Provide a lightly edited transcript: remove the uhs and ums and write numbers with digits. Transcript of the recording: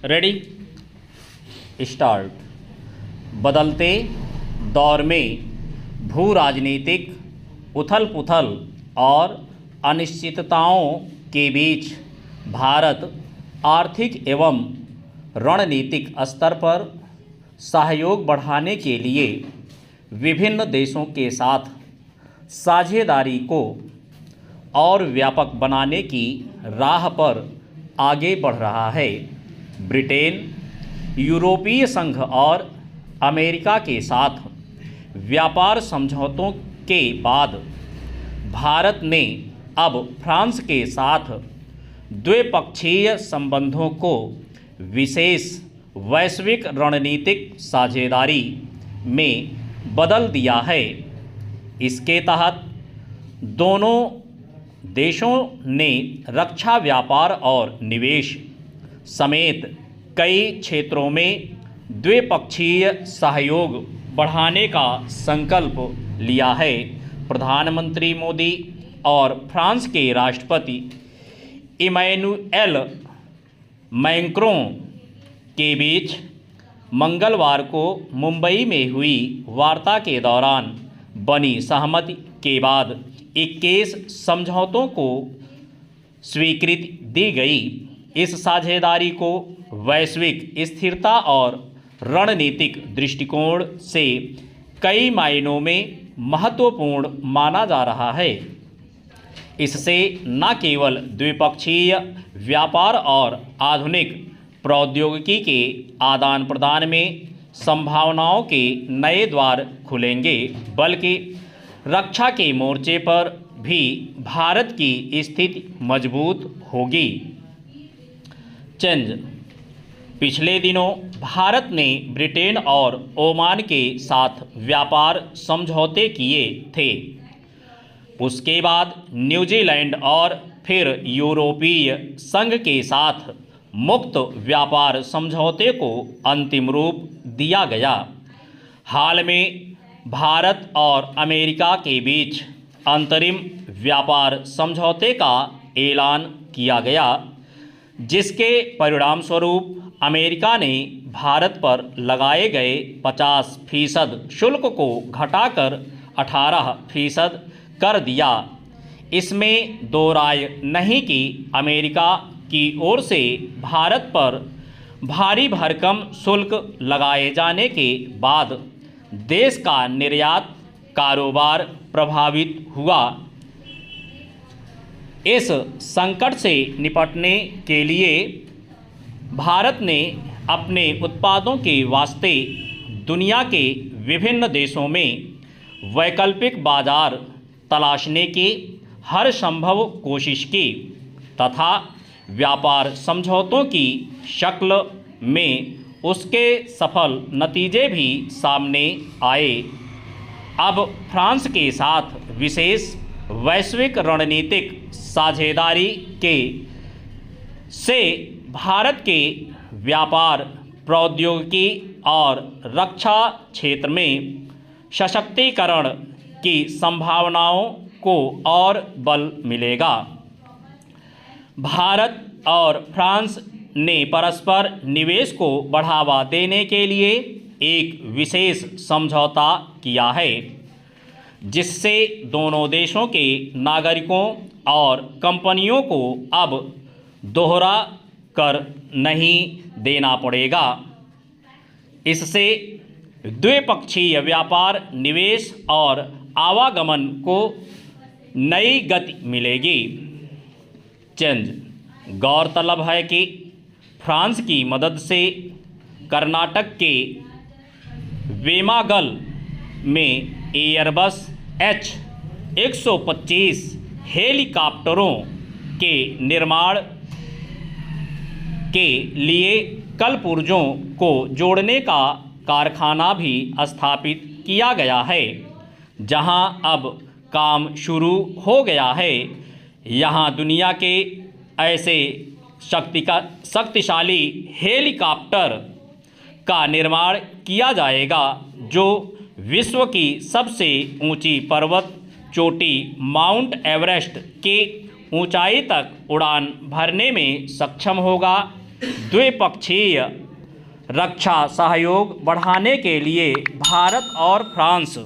Ready start. बदलते दौर में भू राजनीतिक उथल पुथल और अनिश्चितताओं के बीच भारत आर्थिक एवं रणनीतिक स्तर पर सहयोग बढ़ाने के लिए विभिन्न देशों के साथ साझेदारी को और व्यापक बनाने की राह पर आगे बढ़ रहा है। ब्रिटेन, यूरोपीय संघ और अमेरिका के साथ व्यापार समझौतों के बाद भारत ने अब फ्रांस के साथ द्विपक्षीय संबंधों को विशेष वैश्विक रणनीतिक साझेदारी में बदल दिया है। इसके तहत दोनों देशों ने रक्षा, व्यापार और निवेश समेत कई क्षेत्रों में द्विपक्षीय सहयोग बढ़ाने का संकल्प लिया है। प्रधानमंत्री मोदी और फ्रांस के राष्ट्रपति इमैनुएल मैक्रों के बीच मंगलवार को मुंबई में हुई वार्ता के दौरान बनी सहमति के बाद 21 समझौतों को स्वीकृति दी गई। इस साझेदारी को वैश्विक स्थिरता और रणनीतिक दृष्टिकोण से कई मायनों में महत्वपूर्ण माना जा रहा है। इससे न केवल द्विपक्षीय व्यापार और आधुनिक प्रौद्योगिकी के आदान प्रदान में संभावनाओं के नए द्वार खुलेंगे, बल्कि रक्षा के मोर्चे पर भी भारत की स्थिति मजबूत होगी। चेंज। पिछले दिनों भारत ने ब्रिटेन और ओमान के साथ व्यापार समझौते किए थे। उसके बाद न्यूजीलैंड और फिर यूरोपीय संघ के साथ मुक्त व्यापार समझौते को अंतिम रूप दिया गया। हाल में भारत और अमेरिका के बीच अंतरिम व्यापार समझौते का ऐलान किया गया, जिसके परिणामस्वरूप अमेरिका ने भारत पर लगाए गए 50% शुल्क को घटाकर 18% कर दिया। इसमें दो राय नहीं कि अमेरिका की ओर से भारत पर भारी भरकम शुल्क लगाए जाने के बाद देश का निर्यात कारोबार प्रभावित हुआ। इस संकट से निपटने के लिए भारत ने अपने उत्पादों के वास्ते दुनिया के विभिन्न देशों में वैकल्पिक बाजार तलाशने की हर संभव कोशिश की तथा व्यापार समझौतों की शक्ल में उसके सफल नतीजे भी सामने आए। अब फ्रांस के साथ विशेष वैश्विक रणनीतिक साझेदारी से भारत के व्यापार, प्रौद्योगिकी और रक्षा क्षेत्र में सशक्तिकरण की संभावनाओं को और बल मिलेगा। भारत और फ्रांस ने परस्पर निवेश को बढ़ावा देने के लिए एक विशेष समझौता किया है, जिससे दोनों देशों के नागरिकों और कंपनियों को अब दोहरा कर नहीं देना पड़ेगा। इससे द्विपक्षीय व्यापार, निवेश और आवागमन को नई गति मिलेगी। चेंज। गौरतलब है कि फ्रांस की मदद से कर्नाटक के वेमागल में एयरबस H-125 हेलीकॉप्टरों के निर्माण के लिए कलपुर्जों को जोड़ने का कारखाना भी स्थापित किया गया है, जहां अब काम शुरू हो गया है। यहाँ दुनिया के ऐसे शक्तिशाली हेलीकॉप्टर का निर्माण किया जाएगा जो विश्व की सबसे ऊंची पर्वत चोटी माउंट एवरेस्ट के ऊंचाई तक उड़ान भरने में सक्षम होगा। द्विपक्षीय रक्षा सहयोग बढ़ाने के लिए भारत और फ्रांस